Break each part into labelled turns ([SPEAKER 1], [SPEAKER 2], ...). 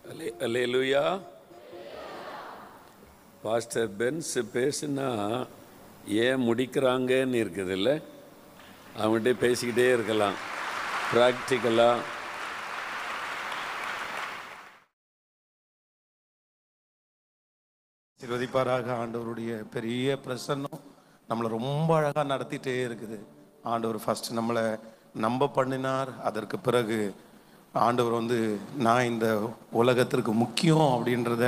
[SPEAKER 1] அல்லேலூயா. Pastor Benz பேசுனா ஏன் முடிக்கிறாங்கன்னு இருக்குது இல்லை, அவங்ககிட்ட பேசிக்கிட்டே இருக்கலாம் ப்ராக்டிக்கலாக.
[SPEAKER 2] ஆசீர்வதிப்பாராக. ஆண்டவருடைய பெரிய பிரசன்னம் நம்மளை ரொம்ப அழகாக நடத்திட்டே இருக்குது. ஆண்டவர் ஃபர்ஸ்ட் நம்மளை நம்ப பண்ணினார். அதற்கு பிறகு ஆண்டவர் நான் இந்த உலகத்திற்கு முக்கியம் அப்படின்றத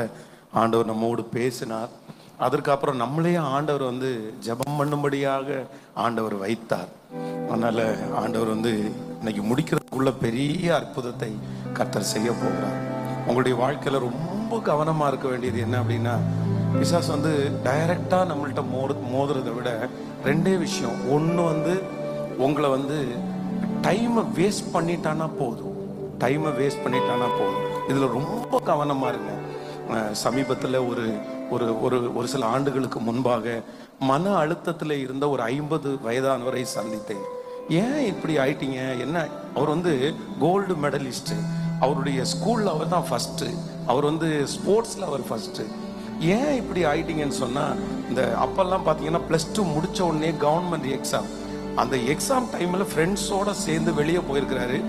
[SPEAKER 2] ஆண்டவர் நம்மோடு பேசினார். அதற்கப்புறம் நம்மளையே ஆண்டவர் ஜெபம் பண்ணும்படியாக ஆண்டவர் வைத்தார். அதனால் ஆண்டவர் இன்னைக்கு முடிக்கிறதுக்குள்ள பெரிய அற்புதத்தை கர்த்தர் செய்ய போகிறார். உங்களுடைய வாழ்க்கையில் ரொம்ப கவனமாக இருக்க வேண்டியது என்ன அப்படின்னா, பிசாசு டைரக்டாக நம்மள்கிட்ட மோதுறதை விட ரெண்டே விஷயம். ஒன்று உங்களை டைமை வேஸ்ட் பண்ணிட்டானா போதும். டைமை வேஸ்ட் பண்ணிட்டானா போதும். இதில் ரொம்ப கவனமாக இருங்க. சமீபத்தில் ஒரு ஒரு ஒரு ஒரு சில ஆண்டுகளுக்கு முன்பாக மன அழுத்தத்தில் இருந்த ஒரு 50 வயதானவரை சந்தித்தேன். ஏன் இப்படி ஆயிட்டீங்க என்ன? அவர் கோல்டு மெடலிஸ்ட். அவருடைய ஸ்கூலில் அவர் தான் ஃபஸ்ட்டு. அவர் ஸ்போர்ட்ஸில் அவர் ஃபஸ்ட்டு. ஏன் இப்படி ஆயிட்டீங்கன்னு சொன்னால், இந்த அப்பெல்லாம் பார்த்தீங்கன்னா +2 முடித்த உடனே கவர்மெண்ட் எக்ஸாம். அந்த எக்ஸாம் டைமில் ஃப்ரெண்ட்ஸோடு சேர்ந்து வெளியே போயிருக்கிறாரு.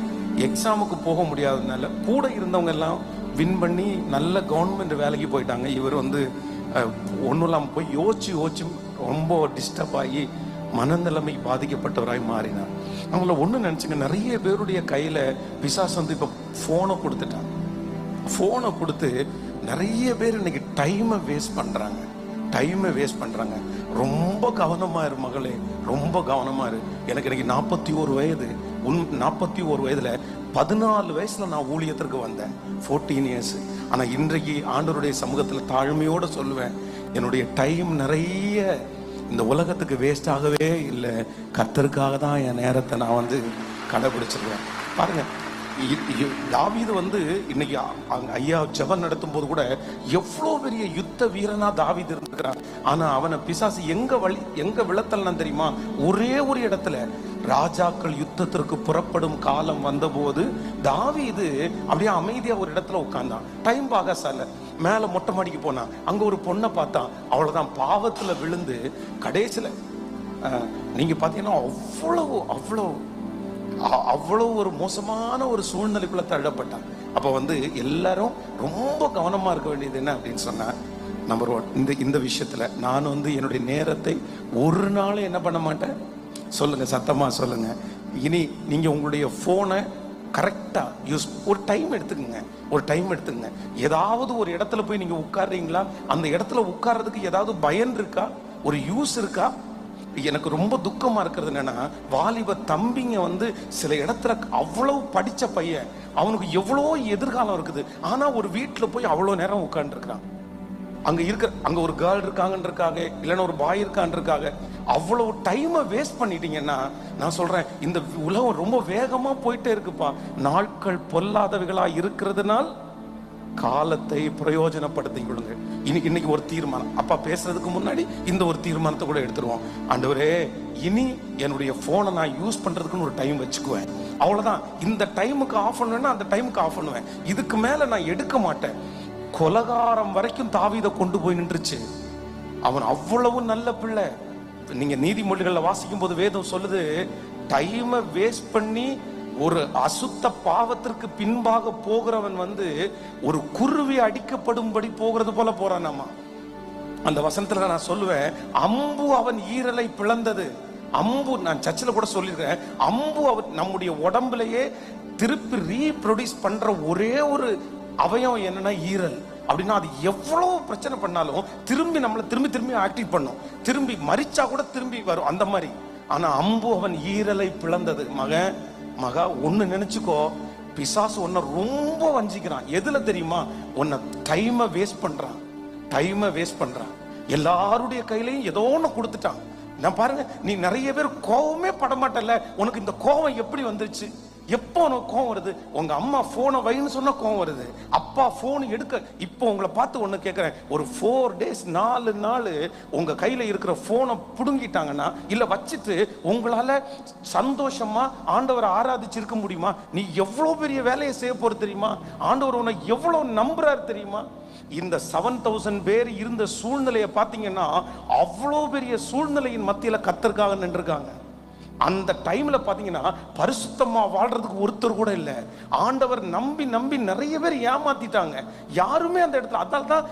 [SPEAKER 2] எக்ஸாமுக்கு போக முடியாததுனால கூட இருந்தவங்க எல்லாம் வின் பண்ணி நல்ல கவர்மெண்ட் வேலைக்கு போயிட்டாங்க. இவர் ஒன்றும் இல்லாமல் போய் யோசிச்சு ரொம்ப டிஸ்டர்ப் ஆகி மனநிலைமை பாதிக்கப்பட்டவராய் மாறினார். அவங்கள ஒன்று நினச்சிங்க, நிறைய பேருடைய கையில் பிசாசு இப்போ ஃபோனை கொடுத்துட்டாங்க. ஃபோனை கொடுத்து நிறைய பேர் இன்னைக்கு டைமை வேஸ்ட் பண்ணுறாங்க. ரொம்ப கவனமாக இரு மகளே, ரொம்ப கவனமாக இரு. எனக்கு இன்னைக்கு 41 வயது. 41 வயதில் 14 வயசில் நான் ஊழியத்திற்கு வந்தேன், 14 இயர்ஸ். ஆனால் இன்றைக்கு ஆண்டவருடைய சமூகத்தில் தாழ்மையோடு சொல்லுவேன், என்னுடைய டைம் நிறைய இந்த உலகத்துக்கு வேஸ்ட் ஆகவே இல்லை. கர்த்தருக்காக தான் என் நேரத்தை நான் கடைபிடிச்சிருக்கேன். பாருங்க, தாவீது இன்னைக்கு ஐயா ஜெபம் நடத்தும் போது கூட எவ்வளோ பெரிய யுத்த வீரனா தாவீது இருந்திருக்கிறான். ஆனா அவனை பிசாசு எங்க விழத்தல்னா தெரியுமா? ஒரே ஒரு இடத்துல ராஜாக்கள் யுத்தத்திற்கு புறப்படும் காலம் வந்தபோது தாவீது அப்படியே அமைதியா ஒரு இடத்துல உட்கார்ந்தான். டைம் பாகசால மேல மொட்டை மாடிக்கு போனான். அங்க ஒரு பொண்ணை பார்த்தான். அவ்வளவுதான், பாவத்துல விழுந்து கடைசியில நீங்க பாத்தீங்கன்னா அவ்வளவு ஒரு மோசமான ஒரு சூழ்நிலைக்குள்ள தள்ளப்பட்டான். அப்ப எல்லாரும் ரொம்ப கவனமா இருக்க வேண்டியது என்ன அப்படின்னு சொன்னா, நம்பர் 1, இந்த விஷயத்துல நான் என்னுடைய நேரத்தை ஒரு நாள் என்ன பண்ண மாட்டேன். சொல்லுங்க, சத்தமா சொல்லுங்க. இனி நீங்க உங்களுடைய போனை கரெக்டா யூஸ், ஒரு டைம் எடுத்துக்கங்க. ஏதாவது ஒரு இடத்துல போய் நீங்க உட்கார்றீங்களா? அந்த இடத்துல உட்கார்றதுக்கு ஏதாவது பயன் இருக்கா? ஒரு யூஸ் இருக்கா? எனக்கு ரொம்ப துக்கமா இருக்கிறது என்னன்னா, வாலிப தம்பிங்க சில இடத்துல அவ்வளவு படிச்ச பையன், அவனுக்கு எவ்வளோ எதிர்காலம் இருக்குது. ஆனா ஒரு வீட்டுல போய் அவ்வளவு நேரம் உட்கார்ந்து இருக்கிறான். அங்க ஒரு கேர்ள் இருக்காங்கன்றக்காக, இல்லைன்னா ஒரு பாய் இருக்கான்றக்காக அவ்வளவு டைமை வேஸ்ட் பண்ணிட்டீங்கன்னா, நான் சொல்றேன், இந்த உலகம் ரொம்ப வேகமா போயிட்டே இருக்குப்பா. நாட்கள் பொல்லாதவைகளா இருக்கிறதுனால் காலத்தை பிரயோஜனப்படுத்திக் கொள்ளுங்க. இன்னைக்கு ஒரு தீர்மானம். அப்பா பேசுறதுக்கு முன்னாடி இந்த ஒரு தீர்மானத்தை கூட எடுத்துருவோம். ஆண்டவரே, இனி என்னுடைய போனை நான் யூஸ் பண்றதுக்குன்னு ஒரு டைம் வச்சுக்குவேன். அவ்வளவுதான். இந்த டைமுக்கு ஆஃப் பண்ணுவேன்னா அந்த டைமுக்கு ஆஃப் பண்ணுவேன். இதுக்கு மேல நான் எடுக்க மாட்டேன். கொலகாரம் வரைக்கும் தாவீதை கொண்டு போய் நின்றுச்சு. அவன் அவ்வளவு நல்ல பிள்ளை. நீங்க நீதிமொழிகள்ல வாசிக்கும் போது வேதம் சொல்லுது, டைமை வேஸ்ட் பண்ணி ஒரு அசுத்த பாவத்திற்கு பின்பாக போகிறவன் ஒரு குருவி அடிக்கப்படும்படி போகிறது போல போறானாமா. அந்த வசனத்துல நான் சொல்லுவேன், அம்பு அவன் ஈரலை பிளந்தது. அம்பு, நான் சர்ச்சில் கூட சொல்லியிருக்கேன், அம்பு அவன் நம்முடைய உடம்புலயே திருப்பி ரீப்ரொடியூஸ் பண்ற ஒரே ஒரு அவயம் என்னன்னா ஈரல். அப்படின்னா அது எவ்வளவு பிரச்சனை பண்ணாலும் நம்மளை திரும்பி ஆக்டிவ் பண்ணும். திரும்பி மரிச்சா கூட திரும்பி வரும், அந்த மாதிரி. ஆனா அம்பு அவன் ஈரலை பிளந்தது. மகா ஒன்னு நினைச்சுக்கோ, பிசாசு உன்னை ரொம்ப வஞ்சிக்கிறான். எதுல தெரியுமா? உன்னை டைமை வேஸ்ட் பண்றான். எல்லாருடைய கையிலையும் ஏதோ ஒண்ணு கொடுத்துட்டான். நான் பாருங்க, நீ நிறைய பேர் கோவமே படமாட்டல. உனக்கு இந்த கோவம் எப்படி வந்துருச்சு? எப்போ உனக்கு கோவம் வருது? உங்க அம்மா போனை வைன்னு சொன்னா கோவம் வருது, அப்பா போன் எடுக்க. இப்போ உங்களை பார்த்து ஒண்ணு கேட்கிறேன், ஒரு 4 days 4 நாள் உங்க கையில இருக்கிற போனை புடுங்கிட்டாங்கன்னா, இல்ல வச்சுட்டு உங்களால சந்தோஷமா ஆண்டவரை ஆராதிச்சிருக்க முடியுமா? நீ எவ்வளவு பெரிய வேலையை செய்ய போற தெரியுமா? ஆண்டவர் உன்னை எவ்வளவு நம்புறாரு தெரியுமா? இந்த 7000 பேர் இருந்த சூழ்நிலையை பார்த்தீங்கன்னா, அவ்வளோ பெரிய சூழ்நிலையின் மத்தியில கர்த்தருக்காக நின்றுருக்காங்க. அந்த டைம்ல பாத்தீங்கன்னா பரிசுத்தமா வாழ்றதுக்கு ஒருத்தர் கூட இல்லை. ஆண்டவர் நம்பி நம்பி நிறைய பேர் ஏமாத்திட்டாங்க. யாருமே அந்த இடத்துல, அதனால தான்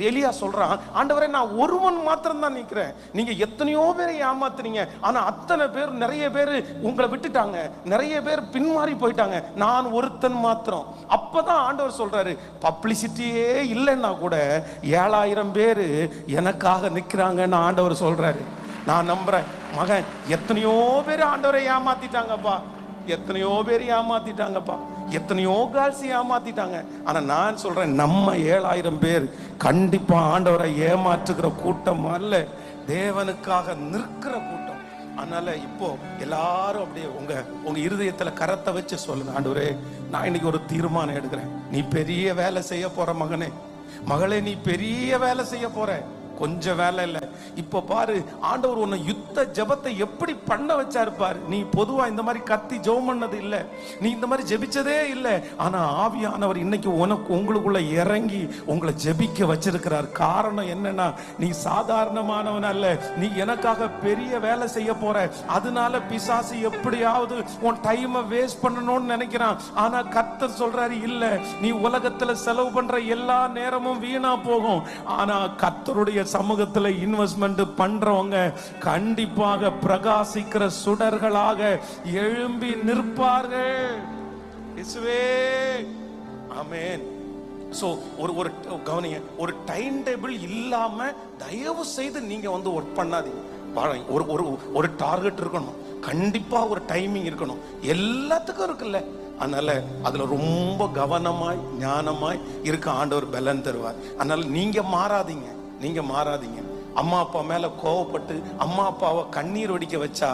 [SPEAKER 2] எலியா சொல்றான், ஆண்டவரே நான் ஒருவன் மாத்திரம் தான் நிக்கிறேன், நீங்க எத்தனையோ பேரை ஏமாத்துறீங்க, ஆனா அத்தனை பேர் நிறைய பேர் உங்களை விட்டுட்டாங்க, நிறைய பேர் பின்மாறி போயிட்டாங்க, நான் ஒருத்தன் மாத்திரம். அப்பதான் ஆண்டவர் சொல்றாரு, பப்ளிசிட்டியே இல்லைன்னா கூட 7000 பேர் எனக்காக நிக்கிறாங்கன்னு ஆண்டவர் சொல்றாரு. நான் நம்புறேன் மகன், எத்தனையோ பேர் ஆண்டவரை ஏமாத்திட்டாங்கப்பா, எத்தனையோ பேர் ஏமாத்திட்டாங்கப்பா, எத்தனையோ கால்ஸ் ஏமாத்திட்டாங்க. ஆனா நான் சொல்றேன், நம்ம 7000 பேர் கண்டிப்பா ஆண்டவரை ஏமாற்றுகிற கூட்டம் அல்ல, தேவனுக்காக நிற்கிற கூட்டம். அதனால இப்போ எல்லாரும் அப்படியே உங்க இருதயத்துல கரத்தை வச்சு சொல்லுங்க, ஆண்டவரே நான் இன்னைக்கு ஒரு தீர்மானம் எடுக்கிறேன், நீ பெரிய வேலை செய்ய போற மகனே, மகளே நீ பெரிய வேலை செய்ய போற, கொஞ்சம் வேலை இல்லை. இப்போ பாரு, ஆண்டவர் உன்னை யுத்த ஜெபத்தை எப்படி பண்ண வச்சாரு பாரு. நீ பொதுவா இந்த மாதிரி கத்தி ஜெபம் பண்ணது இல்லை, நீ இந்த மாதிரி ஜெபிச்சதே இல்லை. ஆனா ஆவியானவர் இன்னைக்கு உங்களுக்குள்ள இறங்கி உங்களை ஜெபிக்க வச்சிருக்கிறார். காரணம் என்னன்னா, நீ சாதாரணமானவன் அல்ல, நீ எனக்காக பெரிய வேலை செய்ய போற. அதனால பிசாசு எப்படியாவது உன் டைமை வேஸ்ட் பண்ணணும்னு நினைக்கிறான். ஆனா கர்த்தர் சொல்றாரு, இல்ல, நீ உலகத்துல செலவு பண்ற எல்லா நேரமும் வீணா போகும். ஆனா கர்த்தருடைய சமூகத்துல இன்வெஸ்ட்மெண்ட் பண்றவங்க கண்டிப்பாக பிரகாசிக்கிற சுடர்களாக எழும்பி நிற்பார்கள். இயேசுவே ஆமென். சோ ஒரு கவனிங்க, ஒரு டைம் டேபிள் இல்லாம தயவு செய்து நீங்க ஒர்க் பண்ணாதீங்க. ஒரு டார்கெட் இருக்கணும், கண்டிப்பா ஒரு டைமிங் இருக்கணும், எல்லாத்துக்கும் இருக்குல்ல. அதனால அதுல ரொம்ப கவனமாய் ஞானமாய் இருக்க ஆண்டவர் பலன் தருவார். அதனால நீங்க மாறாதீங்க, நீங்க மாறாதீங்க. அம்மா அப்பா மேல கோவப்பட்டு அம்மா அப்பாவை கண்ணீர் வடிக்க வச்சா,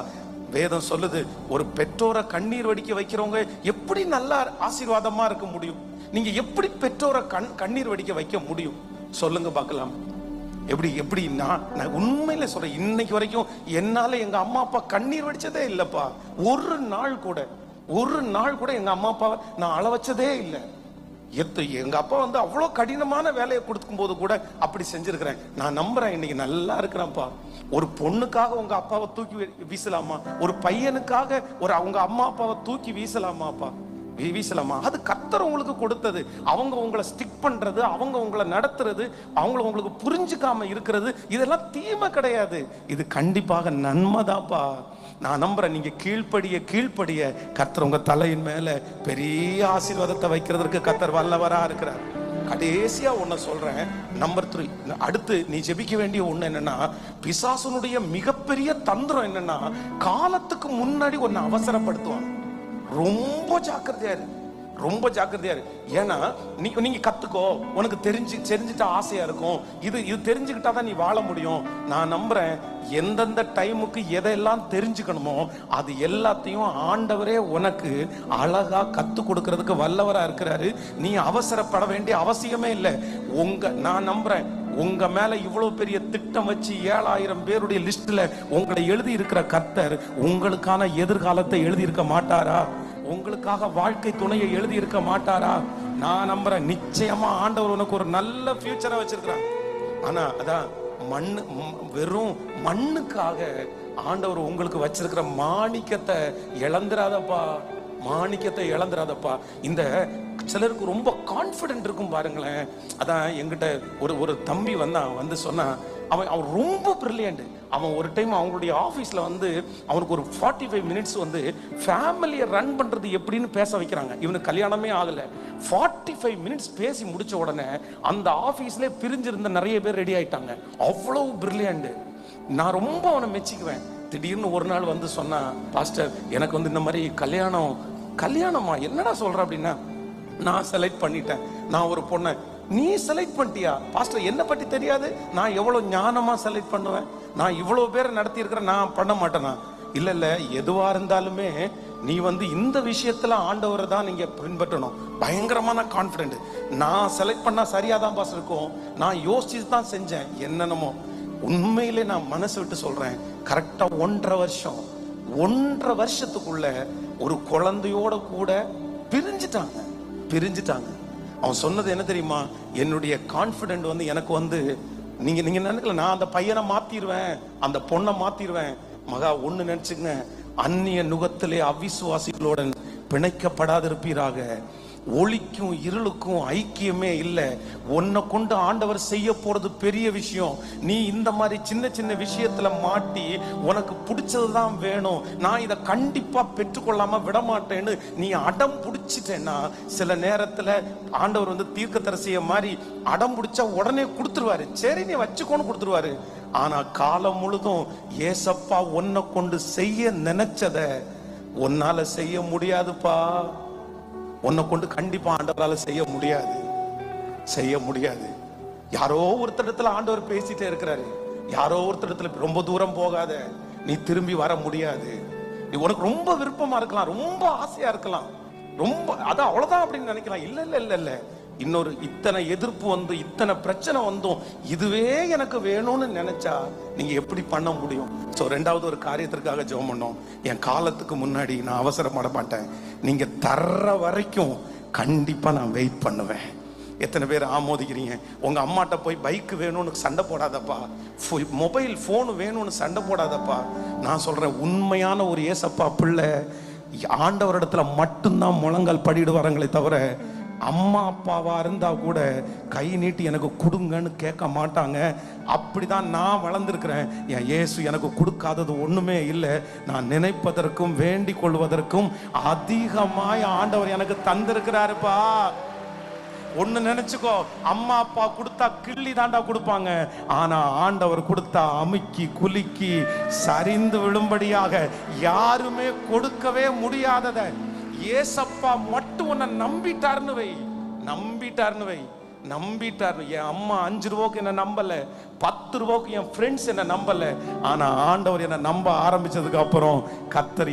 [SPEAKER 2] வேதம் சொல்லுது, ஒரு பெற்றோரை கண்ணீர் வடிக்க வைக்கிறவங்க எப்படி நல்லா ஆசீர்வாதமா இருக்க முடியும்? நீங்க எப்படி பெற்றோரை கண்ணீர் வடிக்க வைக்க முடியும் சொல்லுங்க பார்க்கலாம். எப்படி நான் உண்மையில சொல்றேன், இன்னைக்கு வரைக்கும் என்னால எங்க அம்மா அப்பா கண்ணீர் வடிச்சதே இல்லப்பா. ஒரு நாள் கூட எங்க அம்மா அப்பாவை நான் அழ வச்சதே இல்லை. எங்க அப்பா அவ்வளோ கடினமான வேலையை கொடுக்கும் போது கூட அப்படி செஞ்சிருக்கிறேன். நான் நம்புறேன் இன்னைக்கு நல்லா இருக்கிறேன்ப்பா. ஒரு பொண்ணுக்காக உங்க அப்பாவை தூக்கி வீசலாமா? ஒரு பையனுக்காக அவங்க அம்மா அப்பாவை தூக்கி வீசலாமாப்பா? வீசலாமா? அது கர்த்தர் உங்களுக்கு கொடுத்தது. அவங்க உங்களை ஸ்டிக் பண்றது, அவங்க உங்களை நடத்துறது, அவங்களை உங்களுக்கு புரிஞ்சுக்காம இருக்கிறது, இதெல்லாம் தீமை கிடையாது, இது கண்டிப்பாக நன்மைதாப்பா. நான் நம்புறேன், நீங்க கீழ்ப்படிய கர்த்தர் உங்க தலையின் மேல பெரிய ஆசீர்வாதத்தை வைக்கிறதுக்கு கர்த்தர் வல்லவரா இருக்கிறார். கடைசியா ஒன்ன சொல்றேன், நம்பர் 3. அடுத்து நீ ஜெபிக்க வேண்டிய ஒண்ணு என்னன்னா, பிசாசுனுடைய மிகப்பெரிய தந்திரம் என்னன்னா, காலத்துக்கு முன்னாடி ஒன்னு அவசரப்படுத்துவான். ரொம்ப ஜாக்கிரதையா இரு, ரொம்ப ஜாக்கிரதையா இரு. ஏன்னா நீங்க கத்துக்கோ, உனக்கு தெரிஞ்சுட்டா ஆசையா இருக்கும், இது தெரிஞ்சுக்கிட்டாதான் நீ வாழ முடியும். நான் நம்புறேன், எந்தெந்த டைமுக்கு எதெல்லாம் தெரிஞ்சுக்கணுமோ அது எல்லாத்தையும் ஆண்டவரே உனக்கு அழகா கத்து கொடுக்கறதுக்கு வல்லவரா இருக்கிறாரு. நீ அவசரப்பட வேண்டிய அவசியமே இல்லை. நான் நம்புறேன், உங்க மேல இவ்வளவு பெரிய திட்டம் வச்சு 7000 பேருடைய லிஸ்ட்ல உங்களை எழுதி இருக்கிற கர்த்தர் உங்களுக்கான எதிர்காலத்தை எழுதி இருக்க மாட்டாரா? உங்களுக்காக வாழ்க்கை துணையை எழுதி இருக்க மாட்டாரா? நான் நம்புறேன், நிச்சயமா ஆண்டவர் உனக்கு ஒரு நல்ல ஃபியூச்சரை வச்சிருக்கிறார். ஆனா அதான் வெறும் மண்ணுக்காக ஆண்டவர் உங்களுக்கு வச்சிருக்கிற மாணிக்கத்தை இழந்துராதப்பா, மாணிக்கத்தை இழந்துராதப்பா. இந்த சிலருக்கு ரொம்ப கான்ஃபிடென்ட் இருக்கும் பாருங்களேன். அதான் என்கிட்ட ஒரு தம்பி வந்து சொன்னா, அவன் ரொம்ப பிரில்லியன்ட். அவன் ஒரு டைம் அவங்களுடைய ஆஃபீஸில் அவனுக்கு ஒரு 45 மினிட்ஸ் ஃபேமிலியை ரன் பண்ணுறது எப்படின்னு பேச வைக்கிறாங்க. இவனுக்கு கல்யாணமே ஆகலை. 45 மினிட்ஸ் பேசி முடித்த உடனே அந்த ஆஃபீஸ்லேயே பிரிஞ்சிருந்த நிறைய பேர் ரெடி ஆயிட்டாங்க. அவ்வளோ பிரில்லியன்ட். நான் ரொம்ப அவனை மெச்சிக்குவேன். திடீர்னு ஒரு நாள் சொன்னா, பாஸ்டர் எனக்கு இந்த மாதிரி கல்யாணமா என்னடா சொல்ற அப்படின்னா, நான் செலக்ட் பண்ணிட்டேன், நான் ஒரு பொண்ணை. நீ செலக்ட் பண்ணிட்டியா பாஸ்டர்? என்ன பற்றி தெரியாது, நான் எவ்வளவு ஞானமா செலக்ட் பண்ணுவேன், நான் இவ்வளவு பேரை நடத்தி இருக்கிறேன், நான் பண்ண மாட்டேனா? இல்ல எதுவா இருந்தாலுமே நீ வந்து இந்த விஷயத்துல ஆண்டவரை தான் நீங்க பின்பற்றணும். பயங்கரமான கான்ஃபிடென்ட். நான் செலக்ட் பண்ணா சரியா தான் பாஸ் இருக்கும், நான் யோசிச்சு தான் செஞ்சேன் என்னென்னமோ. உண்மையிலே நான் மனசு விட்டு சொல்றேன், கரெக்டா 1.5 வருஷத்துக்குள்ள ஒரு குழந்தையோட கூட பிரிஞ்சிட்டாங்க. அவன் சொன்னது என்ன தெரியுமா? என்னுடைய கான்ஃபிடென்ட் வந்து எனக்கு வந்து நீங்க நினைக்கல நான் அந்த பையனை மாத்திடுவேன், அந்த பொண்ணை மாத்திடுவேன். மகா ஒண்ணு நினைச்சுங்க, அந்நிய நுகத்திலே அவிசுவாசிகளோட பிணைக்கப்படாதிருப்பீராக. ஒளிக்கும் இருளுக்கும் ஐக்கியமே இல்லை. உன்னை கொண்டு ஆண்டவர் செய்ய போறது பெரிய விஷயம். நீ இந்த மாதிரி சின்ன சின்ன விஷயத்துல மாட்டி உனக்கு பிடிச்சதுதான் வேணும், நான் இதை கண்டிப்பா பெற்றுக்கொள்ளாம விட மாட்டேன்னு நீ அடம் பிடிச்சிட்டேன்னா, சில நேரத்துல ஆண்டவர் வந்து தீர்க்கதரிசிய மாதிரி அடம் பிடிச்சா உடனே கொடுத்துருவாரு. சரி நீ வச்சுக்கோன்னு கொடுத்துருவாரு. ஆனா காலம் முழுதும் ஏசப்பா உன்னை கொண்டு செய்ய நினைச்சத உன்னால செய்ய முடியாதுப்பா. உன்னை கொண்டு கண்டிப்பா ஆண்டவரால செய்ய முடியாது. யாரோ ஒருத்தரிடத்துல ஆண்டவர் பேசிட்டே இருக்கிறாரு. யாரோ ஒருத்தரிடத்துல ரொம்ப தூரம் போகாத, நீ திரும்பி வர முடியாது. நீ உனக்கு ரொம்ப விருப்பமா இருக்கலாம், ரொம்ப ஆசையா இருக்கலாம், ரொம்ப அதான் அவ்வளவுதான் அப்படின்னு நினைக்கலாம். இல்ல இன்னொரு இத்தனை எதிர்ப்பு வந்து இத்தனை பிரச்சனை வந்தும் இதுவே எனக்கு வேணும்னு நினைச்சா நீங்க எப்படி பண்ண முடியும்? சோ ரெண்டாவது ஒரு காரியத்திற்காக ஜெபம் பண்ணோம். என் காலத்துக்கு முன்னாடி நான் அவசரப்பட மாட்டேன், நீங்க தர்ற வரைக்கும் கண்டிப்பா நான் வெயிட் பண்ணுவேன். எத்தனை பேர் ஆமோதிக்கிறீங்க? உங்க அம்மாட்ட போய் பைக் வேணும்னு சண்டை போடாதப்பா, மொபைல் போன் வேணும்னு சண்டை போடாதப்பா. நான் சொல்றேன், உண்மையான ஒரு ஏசப்பா பிள்ளை ஆண்டவரிடத்துல மட்டும்தான் முழங்கால் படிடுவாரங்களே தவிர, அம்மா அப்பாவா இருந்தா கூட கை நீட்டி எனக்கு கொடுங்கன்னு கேட்க மாட்டாங்க. அப்படிதான் நான் வளர்ந்துருக்கிறேன். என் இயேசு எனக்கு கொடுக்காதது ஒண்ணுமே இல்லை. நான் நினைப்பதற்கும் வேண்டிக் கொள்வதற்கும் அதிகமாய் ஆண்டவர் எனக்கு தந்திருக்கிறாருப்பா. ஒண்ணு நினைச்சுக்கோ, அம்மா அப்பா கொடுத்தா கிள்ளி தாண்டா கொடுப்பாங்க, ஆனா ஆண்டவர் கொடுத்தா அமுக்கி குலுக்கி சரிந்து விழும்படியாக யாருமே கொடுக்கவே முடியாதத ஏசப்பா மட்டும் உன்னை நம்பிட்டார்னு வை. என் அம்மா 5 ரூபாய்க்கு என்ன நம்பல, 10 ரூபாய்க்கு என் ஃப்ரெண்ட்ஸ் என்ன நம்பல, ஆனா ஆண்டவர் என்ன நம்ப ஆரம்பிச்சதுக்கு அப்புறம் கர்த்தர்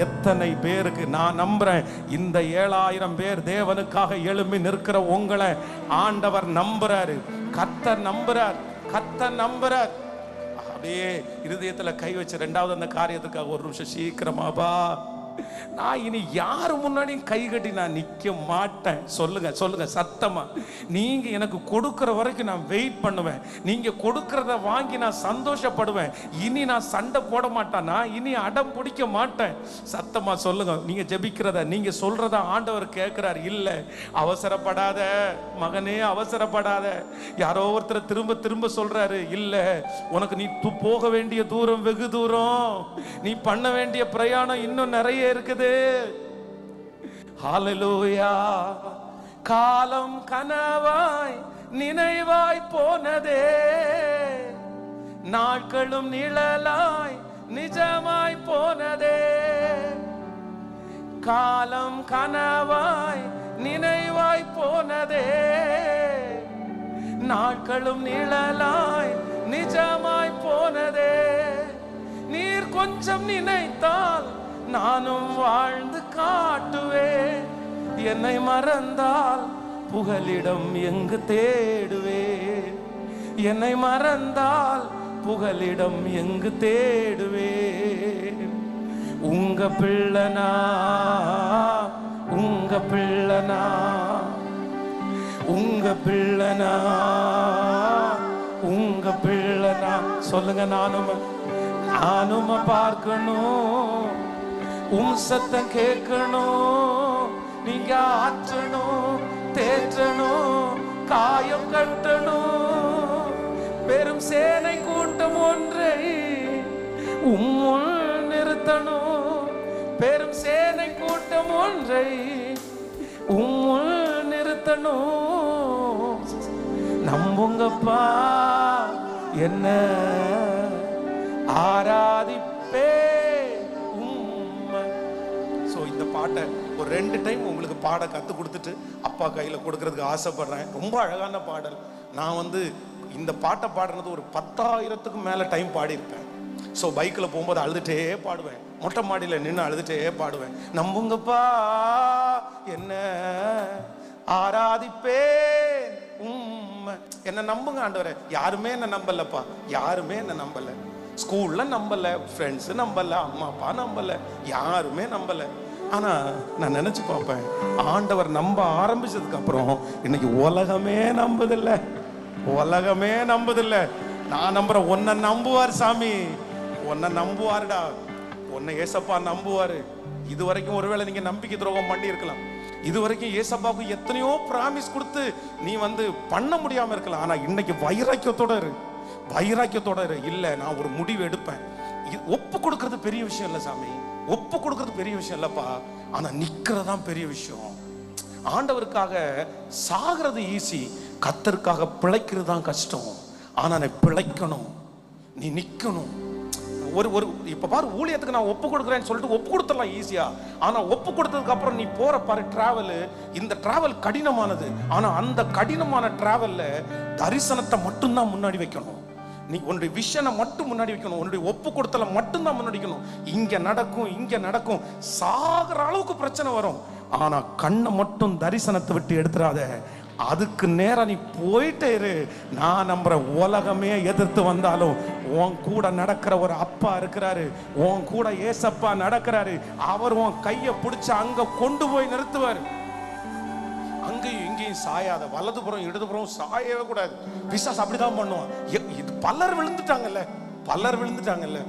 [SPEAKER 2] எத்தனை பேருக்கு நான் நம்புறேன். இந்த 7000 பேர் தேவனுக்காக எழும்பி நிற்கிற உங்களை ஆண்டவர் நம்புறாரு. கர்த்தர் நம்புறார். அப்படியே இருதயத்துல கை வச்சு ரெண்டாவது அந்த காரியத்துக்காக ஒரு நிமிஷம் சீக்கிரமாபா, நான் இனி யாரு முன்னாடியும் கை கட்டி நான் நிக்க மாட்டேன். சொல்லுங்க சத்தமா. நீங்க எனக்கு கொடுக்கிற வரைக்கும் நான் வெயிட் பண்ணுவேன். நீங்க கொடுக்கறத வாங்கி நான் சந்தோஷப்படுவேன். இனி நான் சண்டை போட மாட்டேன், நான் இனி அடம் பிடிக்க மாட்டேன். சத்தமா சொல்லுங்க. நீங்க ஜெபிக்கிறத, நீங்க சொல்றத ஆண்டவர் கேட்கிறார். இல்ல அவசரப்படாத மகனே, அவசரப்படாத. யாரோ ஒருத்தர் திரும்ப சொல்றாரு, இல்ல உனக்கு நீ போக வேண்டிய தூரம் வெகு தூரம், நீ பண்ண வேண்டிய பிரயாணம் இன்னும் நிறைய இருக்குது. ஹல்லேலூயா. காலம் கனவாய் நினைவாய் போனதே, நாட்களும் நிழலாய் நிஜமாய் போனதே. காலம் கனவாய் நினைவாய் போனதே, நாட்களும் நிழலாய் நிஜமாய் போனதே. நீர் கொஞ்சம் நினைத்தால் நானும் வாழ்ந்து காட்டுவேன். என்னை மறந்தால் புகலிடம் எங்கு தேடுவேன். என்னை மறந்தால் புகலிடம் எங்கு தேடுவேன். உங்க பிள்ளனா சொல்லுங்க. நானும் பார்க்கணும், சத்தம் கேட்கணும். நீங்க ஆற்றணும், தேற்றணும், காயம் கட்டணும். பெரும் சேனை கூட்டம் ஒன்றை உம்முள் நிறுத்தணும். பெரும் சேனை கூட்டம் ஒன்றை உம்முள் நிறுத்தணும். நம்புங்கப்பா, என்ன ஆராதிப்பே. இந்த பாட்டை ஒரு 2 டைம் உங்களுக்கு பாட கத்து கொடுத்துட்டு அப்பா கையில கொடுக்கறதுக்கு ஆசைப்படுறேன். ரொம்ப அழகான பாடல். நான் இந்த பாட்டை பாடுறது ஒரு 10,000க்கும் மேல டைம் பாடி இருப்பேன். ஸோ பைக்கில் போகும்போது அழுதுட்டே பாடுவேன். மொட்டை மாடியில் நின்று அழுதுட்டே பாடுவேன். நம்புங்கப்பா என்ன ஆராதிப்பேன் உம்மை. என்ன நம்புங்க ஆண்டவரே. யாருமே என்ன நம்பலப்பா, யாருமே என்ன நம்பல. ஸ்கூல்ல நம்பல, ஃப்ரெண்ட்ஸ் நம்பல, அம்மா அப்பா நம்பல, யாருமே நம்பல. ஆனா நான் நினைச்சு பார்ப்பேன், ஆண்டவர் நம்ப ஆரம்பிச்சதுக்கு அப்புறம் இன்னைக்கு உலகமே நம்புதில்லை, உலகமே நம்புதில்லை. நான் நம்புறேன், உன்னை நம்புவார் சாமி, உன்னை நம்புவாருடா, உன்னை ஏசப்பா நம்புவாரு. இது வரைக்கும் ஒருவேளை நீங்க நம்பிக்கை துரோகம் பண்ணி இருக்கலாம், இது வரைக்கும் ஏசப்பாவுக்கு எத்தனையோ பிராமிஸ் கொடுத்து நீ பண்ண முடியாம இருக்கலாம். ஆனா இன்னைக்கு வைராக்கியத்தோட இரு, வைராக்கியத்தோட இரு. இல்ல நான் ஒரு முடிவு எடுப்பேன். ஒப்பு கொடுக்கறது பெரிய விஷயம் இல்ல சாமி, ஒப்பு கொடுக்கறது பெரிய விஷயம் இல்லப்பா, ஆனா நிக்கிறதான் பெரிய விஷயம். ஆண்டவருக்காக சாகிறது ஈஸி, கர்த்தருக்காக பிழைக்கிறது தான் கஷ்டம். ஆனா நீ பிழைக்கணும், நீ நிக்கணும். ஒரு இப்ப பாரு, ஊழியத்துக்கு நான் ஒப்பு கொடுக்குறேன்னு சொல்லிட்டு ஒப்பு கொடுத்துடலாம் ஈஸியா. ஆனா ஒப்பு கொடுத்ததுக்கு அப்புறம் நீ போற பாரு டிராவல், இந்த டிராவல் கடினமானது. ஆனா அந்த கடினமான டிராவல்ல தரிசனத்தை மட்டும்தான் முன்னாடி வைக்கணும். நீ உன்னுடைய விஷனை மட்டும் முன்னாடி வைக்கணும், உன்னுடைய ஒப்பு கொடுத்தல மட்டும்தான் முன்னாடி வைக்கணும். இங்க நடக்கும், இங்க நடக்கும், சாகிற அளவுக்கு பிரச்சனை வரும். ஆனா கண்ணை மட்டும் தரிசனத்தை விட்டு எடுத்துறாத, அதுக்கு நேரம் நீ போயிட்டே இரு. நான் நம்புற உலகமே எதிர்த்து வந்தாலும் உன் கூட நடக்கிற ஒரு அப்பா இருக்கிறாரு, உன் கூட ஏசப்பா நடக்கிறாரு. அவர் உன் கையை பிடிச்சு அங்க கொண்டு போய் நிறுத்துவார். அங்கேயும் இங்கேயும் சாயாத, வலதுபுறம் இடதுபுறம் சாயவே கூடாது. பிசாசு அப்படிதான் பண்ணுவான். பலர் விழுந்துட்டாங்கல்ல, பலர் விழுந்துட்டாங்கல்ல.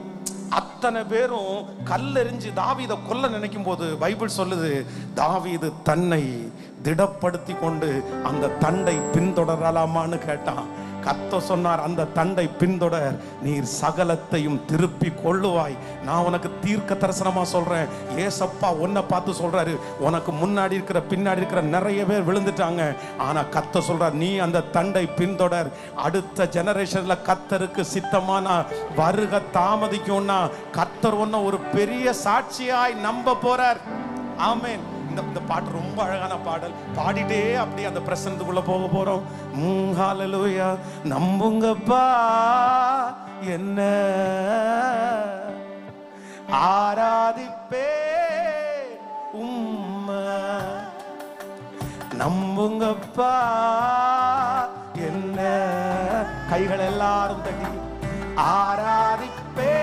[SPEAKER 2] அத்தனை பேரும் கல்லெறிஞ்சு தாவீதை கொல்ல நினைக்கும் போது பைபிள் சொல்லுது, தாவீது தன்னை திடப்படுத்தி கொண்டு அந்த தண்டை பின்தொடரலாமான்னு கேட்டான். கர்த்தர் சொன்னார், அந்த தண்டை பின்தொடர், நீர் சகலத்தையும் திருப்பி கொள்ளுவாய். நான் உனக்கு தீர்க்க தரிசனமா சொல்றேன், ஏசப்பா உன்னை பார்த்து சொல்றாரு, உனக்கு முன்னாடி இருக்கிற பின்னாடி இருக்கிற நிறைய பேர் விழுந்துட்டாங்க, ஆனா கர்த்தர் சொல்றார், நீ அந்த தண்டை பின்தொடர். அடுத்த ஜெனரேஷன்ல கர்த்தருக்கு சித்தமான வருகை தாமதிக்கும்னா கர்த்தர் உன்னை ஒரு பெரிய சாட்சியாய் நம்ப போறார். ஆமென். இந்த பாட்டு ரொம்ப அழகான பாடல், பாடிட்டே அப்படியே அந்த பிரசன்னத்துக்குள்ள போக போறோம். ஹல்லேலூயா. நம்புங்கப்பா என்ன ஆராதிப்பே உம்மை. நம்புங்கப்பா என்ன, கைகள் எல்லாரும் தட்டி ஆராதிப்பே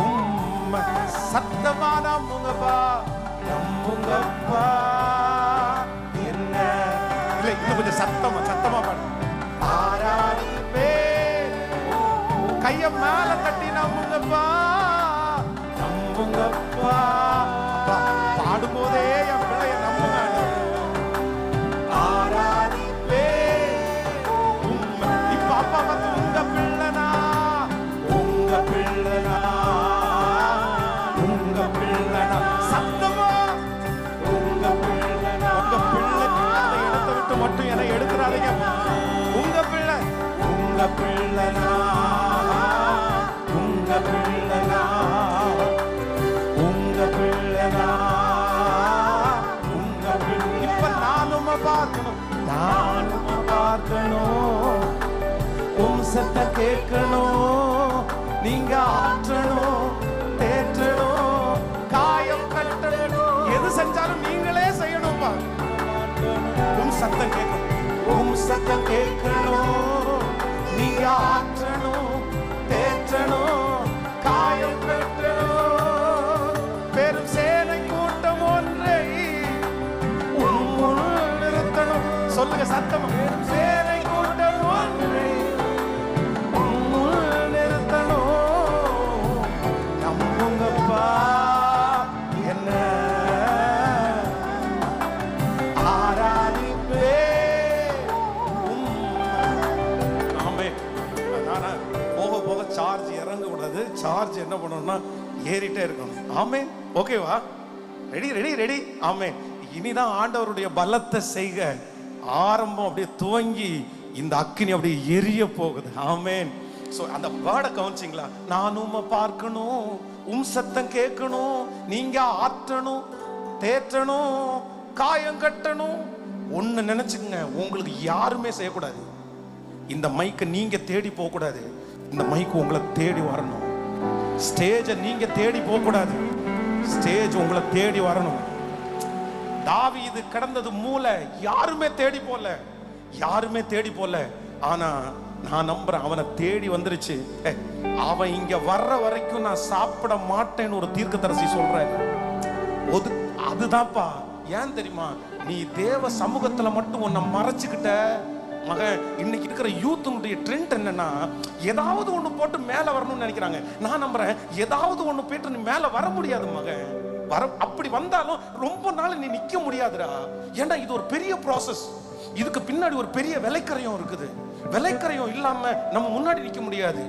[SPEAKER 2] உம்மை. சத்தமா நம்புங்கப்பா, நம்புங்கப்பா என்ன. இல்ல இன்னும் கொஞ்சம் சத்தமா சத்தமா பாடு. ஆராதிப்பே, கைய மேல தட்டி நம்புங்கப்பா, நம்புங்கப்பா. பாடும்போதே என் பிள்ளைய நம்புங்க. ஆராதிப்பே உம்மை. இப்ப அப்பா பார்த்து, உங்க பிள்ளைனா, உங்க பிள்ளைனா, உங்க பிள்ளைனா. சத்தமா மட்டும் என்னை எடுத்துறாதீங்க. உங்க பிள்ளை, உங்க பிள்ளைனா, உங்க பிள்ளைனா, உங்க பிள்ளைனா, உங்க பிள்ளை. இப்ப நானும் பார்க்கணும், நானும் பார்க்கணும், உம் சத்த கேட்கணும், நீங்க ஆற்றணும், தேற்றணும், காயம் கட்டணும், எது செஞ்சாலும் நீங்களே செய்யணும்பா. உம் சத்தம் கேட்கணும், உம் சத்தம் கேட்கணும், நீங்க ஆற்றணும், தேற்றணும், காயம் கட்டணும். பெரும் சேனை கூட்டம் ஒன்றை உம்முள் நிறுத்தணும். சொல்லுங்க சத்தம். பெரும் சேனை கூட்டம் ஒன்றை உம்முள் நிறுத்தணும். நம்புங்கப்பா என்ன சார்ஜ் இறங்க கூடாது. சார்ஜ் என்ன பண்ணணும்னா ஏறிட்டே இருக்கணும். ஆமென். ஓகேவா? Ready ready ready. ஆமென். இனிதான் ஆண்டவருடைய பலத்தை செய்க ஆரம்பம் அப்படியே துவங்கி இந்த அக்கினி அப்படியே எரிய போகுது. ஆமென். சோ அந்த வேர்டை கவனிச்சிங்களா? நான் உம்மை பார்க்கணும், உம் சத்தம் கேட்கணும், நீங்க ஆற்றணும், தேற்றணும், காயம் கட்டணும். ஒன்னு நினைச்சுக்கங்க, உங்களுக்கு யாருமே செய்யக்கூடாது. இந்த மைக்கை நீங்க தேடி போக கூடாது, இந்த மைக்கு உங்களை தேடி வரணும். ஸ்டேஜை நீங்க தேடி போக கூடாது, ஸ்டேஜ் உங்களை தேடி வரணும். தாவீது கடந்தது மூளை, யாருமே தேடி போல, யாருமே தேடி போல. ஆனா நான் நம்புறேன் அவனை தேடி வந்துருச்சு. அவன் இங்க வர்ற வரைக்கும் நான் சாப்பிட மாட்டேன்னு ஒரு தீர்க்கதரிசி சொல்றாரு. அதுதான்ப்பா. ஏன் தெரியுமா? நீ தேவ சமூகத்துல மட்டும் உன்னை மறைச்சுக்கிட்ட மகன். இன்னைக்கு இருக்கிற யூத்துடைய ட்ரெண்ட் என்னன்னா, ஏதாவது ஒண்ணு போட்டு மேல வரணும்னு நினைக்கிறாங்க. நான் நம்புறேன் ஏதாவது ஒண்ணு போயிட்டு நீ மேல வர முடியாது மகன். அப்படி வந்தாலும் ரொம்ப நாள் நீ நிக்க முடியாதுடா. ஏன்னா இது ஒரு பெரிய ப்ராசஸ். இதுக்கு பின்னாடி ஒரு பெரிய விலைக்கரையும் இருக்குது. விலைக்கரையும் இல்லாம நம்ம முன்னாடி நிக்க முடியாது.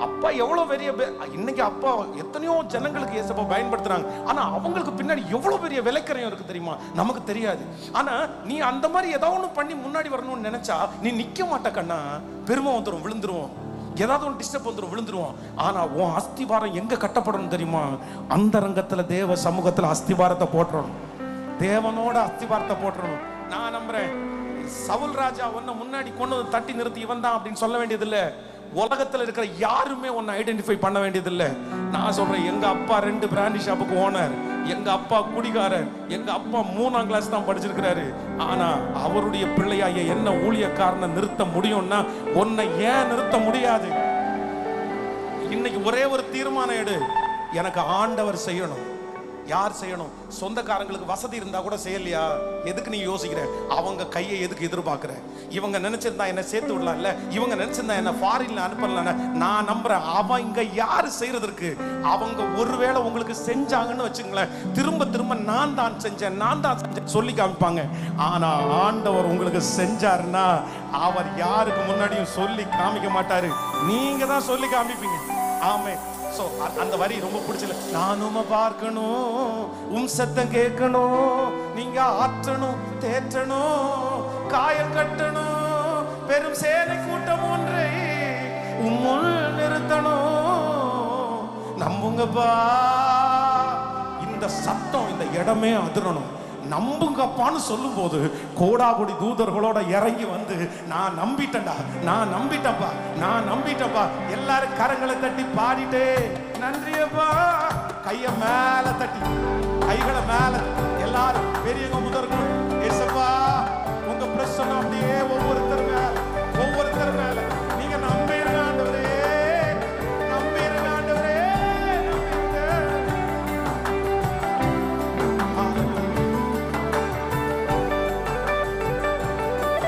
[SPEAKER 2] அப்பா எவ்வளவு பெரிய, இன்னைக்கு அப்பா எத்தனையோ ஜனங்களுக்கு இயேசுவை பயன்படுத்துறாங்க. ஆனா அவங்களுக்கு பின்னாடி எவ்வளவு பெரிய விலைக்கரையும் இருக்கு தெரியுமா? நமக்கு தெரியாது. ஆனா நீ அந்த மாதிரி ஏதாவது ஒண்ணு பண்ணி முன்னாடி வரணும்னு நினைச்சா நீ நிக்க மாட்ட கண்ணா. பெருமை வந்துடும், விழுந்துருவோம். ஏதாவது ஒன்று டிஸ்டர்ப் வந்துடும், விழுந்துருவோம். ஆனா உன் அஸ்திவாரம் எங்க கட்டப்படணும் தெரியுமா? அந்த ரங்கத்துல தேவ சமூகத்துல அஸ்திவாரத்தை போட்டுறணும். தேவனோட அஸ்திவாரத்தை போட்டுறணும். நான் நம்புறேன் சவுல் ராஜா உன்னை முன்னாடி கொண்டு வந்து தட்டி நிறுத்தி இவன் தான் அப்படின்னு சொல்ல வேண்டியது இல்ல. உலகத்துல இருக்கிற யாருமே உன்னை ஐடென்டிஃபை பண்ண வேண்டியது இல்ல. நான் சொல்றேன், எங்க அப்பா 2 பிராண்டி ஷாப்புக்கு ஓனர், எங்க அப்பா குடிகாரர், எங்க அப்பா 3ஆம் கிளாஸ் தான் படிச்சிருக்கிறாரு. ஆனா அவருடைய பிள்ளையாய என்ன ஊழியக்காரனை நிறுத்த முடியும்னா உன்னை ஏன் நிறுத்த முடியாது? இன்னைக்கு ஒரே ஒரு தீர்மானம் எடு, எனக்கு ஆண்டவர் செய்யணும். யார் செய்யணும்? சொந்தக்காரங்களுக்கு வசதி இருந்தா கூட செய்யலையா? எதுக்கு நீ யோசிக்கிற? அவங்க கையை எதுக்கு எதிர்பார்க்கிற? இவங்க நினைச்சிருந்தா என்ன சேர்த்து விடலாம்ல, இவங்க நினைச்சிருந்தா என்ன ஃபாரின்ல அனுப்பலாம். நான் நம்புறேன் அவங்க யாரு செய்யறதுக்கு, அவங்க ஒருவேளை உங்களுக்கு செஞ்சாங்கன்னு வச்சுங்களேன், திரும்ப திரும்ப நான் தான் செஞ்சேன் சொல்லி காமிப்பாங்க. ஆனா ஆண்டவர் உங்களுக்கு செஞ்சாருன்னா அவர் யாருக்கு முன்னாடியும் சொல்லி காமிக்க மாட்டாரு, நீங்க தான் சொல்லி காமிப்பீங்க. ஆமே. சோ அந்த வரி ரொம்ப பிடிச்சல. நானும் பார்க்கணும், சத்தம் கேட்கணும், நீங்க ஆற்றணும், தேற்றணும், காயம் கட்டணும், பெரும் சேனை கூட்டம் ஒன்றை உம்முள் நிறுத்தணும். நம்புங்கப்பா, இந்த சத்தம் இந்த இடமே அதிரணும். நம்புங்கப்பான்னு சொல்லும் போது கோடாகோடி தூதர்களோட இறங்கி வந்து நான் நம்பிட்டேன்டா, நான் நம்பிட்டப்பா, நான் நம்பிட்டப்பா. எல்லாரும் கரங்களை தட்டி பாடிட்டே நன்றியப்பா. கைய மேல தட்டி, கைகளை மேல, எல்லாரும் பெரியவங்க முதற்கொண்டு ஏசப்பா உங்க பிரசன்னம் அப்படியே ஒவ்வொருத்தர் மேல நீங்க நம்பிருங்க ஆண்டவரே, நம்பிருங்க ஆண்டவரே,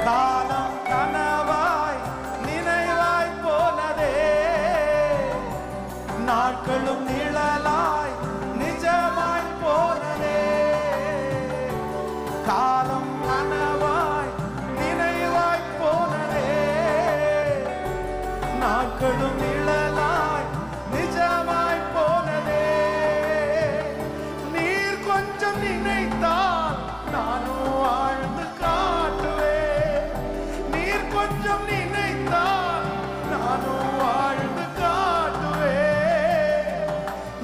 [SPEAKER 2] காலம் கனவாய் நினைவாய் போனதே, நாட்களும் நிழலாய் நிஜமாய் போனதே. காலம் கனவாய் நினைவாய் போனதே, நாட்களும் நிழலாய் நிஜமாய் போனதே. நீர் கொஞ்சம் நினைத்தால் நானும் வாழ்ந்து காட்டுவேன், நீர் கொஞ்சம் நினைத்தால் நானும் வாழ்ந்து காட்டுவேன்.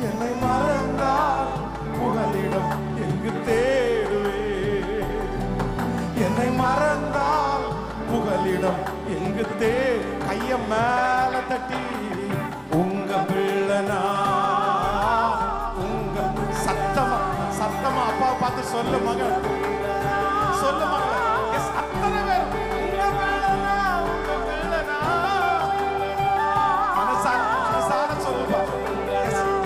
[SPEAKER 2] என்னை மறந்தால் புகலிடம் எங்கு தேடுவேன், என்னை மறந்தால் புகலிடம் எங்கு கைய மேல தட்டி உங்க பிள்ளனா, உங்க சத்தமா சத்தமா அப்பா பார்த்து சொல்லு மகள், சொல்லு மகள். அத்தனை பேர் உங்க பிள்ளனா, உங்க பிள்ளனா. மனசார சொல்லுப்பா,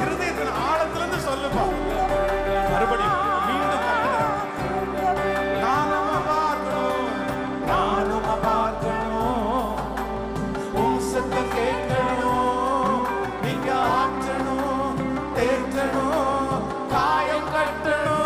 [SPEAKER 2] இருதயத்தின் ஆழத்திலிருந்து சொல்லுப்பா. மறுபடியும் மீண்டும் நானும் பார்க்கணும், நானும் பார்க்கணும், உன் சத்தம் கேட்கணும், நீங்க ஆற்றணும், தேற்றணும், காயம் கட்டணும்,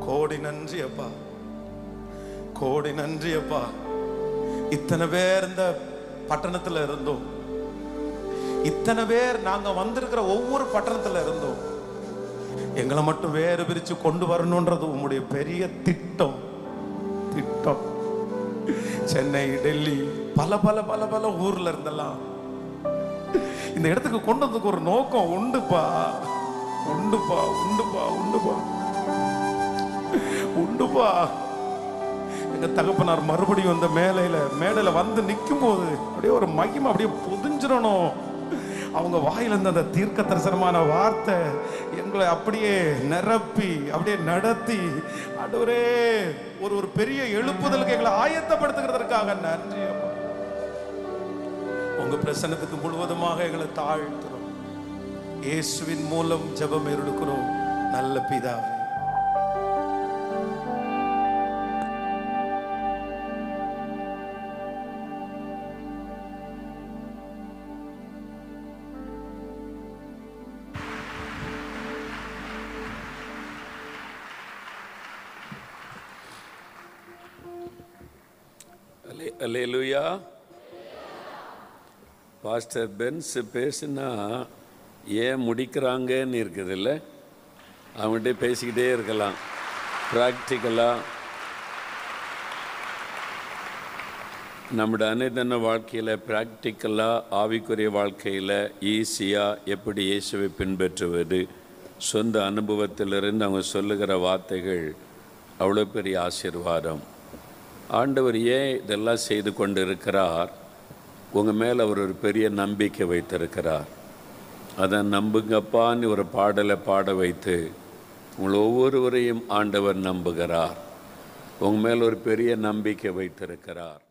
[SPEAKER 2] கோடி நன்றி அப்பா, கோடி நன்றி அப்பா. இத்தனை பேர் இந்த பட்டணத்துல இருந்தோம், இத்தனை பேர் நாங்க வந்திருக்கிற ஒவ்வொரு பட்டணத்துல இருந்தோம். எங்களை மட்டும் வேறு பிரிச்சு கொண்டு வரணும்ன்றது உங்களுடைய பெரிய திட்டம். திட்டம் சென்னை, டெல்லி, பல பல பல பல ஊர்ல இருந்தெல்லாம் இந்த இடத்துக்கு கொண்டு வந்ததுக்கு ஒரு நோக்கம் உண்டுப்பா, உண்டுப்பா, உண்டுப்பா, உண்டுப்பா, உண்டுப்பா. எங்க தகப்பனார் மறுபடியும் அந்த மேடையில வந்து நிற்கும் போது அப்படியே ஒரு மகிமை அப்படியே பொதிஞ்சிடணும். அவங்க வாயில இருந்த அந்த தீர்க்க தரிசனமான வார்த்தை எங்களை அப்படியே நிரப்பி அப்படியே நடத்தி, ஆண்டவரே ஒரு பெரிய எழுப்புதலுக்கு எங்களை ஆயத்தப்படுத்துகிறதற்காக நன்றி அப்பா. உங்க பிரசன்னத்துக்கு முழுவதுமாக எங்களை தாழ்த்துறோம். இயேசுவின் மூலம் ஜெபம் எடுக்கிறோம் நல்ல பிதாவே.
[SPEAKER 1] அல்லேலூயா. பாஸ்டர் பென்ஸ் பேசுனா ஏன் முடிக்கிறாங்கன்னு இருக்குது இல்லை, அவங்ககிட்ட பேசிக்கிட்டே இருக்கலாம். ப்ராக்டிக்கலாக நம்முடைய அனைதன வாழ்க்கையில் ப்ராக்டிக்கலாக ஆவிக்குரிய வாழ்க்கையில் ஈஸியாக எப்படி இயேசுவை பின்பற்றுவது, சொந்த அனுபவத்திலிருந்து அவங்க சொல்லுகிற வார்த்தைகள் அவ்வளோ பெரிய ஆசீர்வாதம். ஆண்டவர் ஏன் இதெல்லாம் செய்து கொண்டு இருக்கிறார்? உங்கள் மேலே அவர் ஒரு பெரிய நம்பிக்கை வைத்திருக்கிறார். அதை நம்புங்கப்பான்னு ஒரு பாடலை பாட வைத்து உங்களை ஒவ்வொருவரையும் ஆண்டவர் நம்புகிறார். உங்கள் மேலே ஒரு பெரிய நம்பிக்கை வைத்திருக்கிறார்.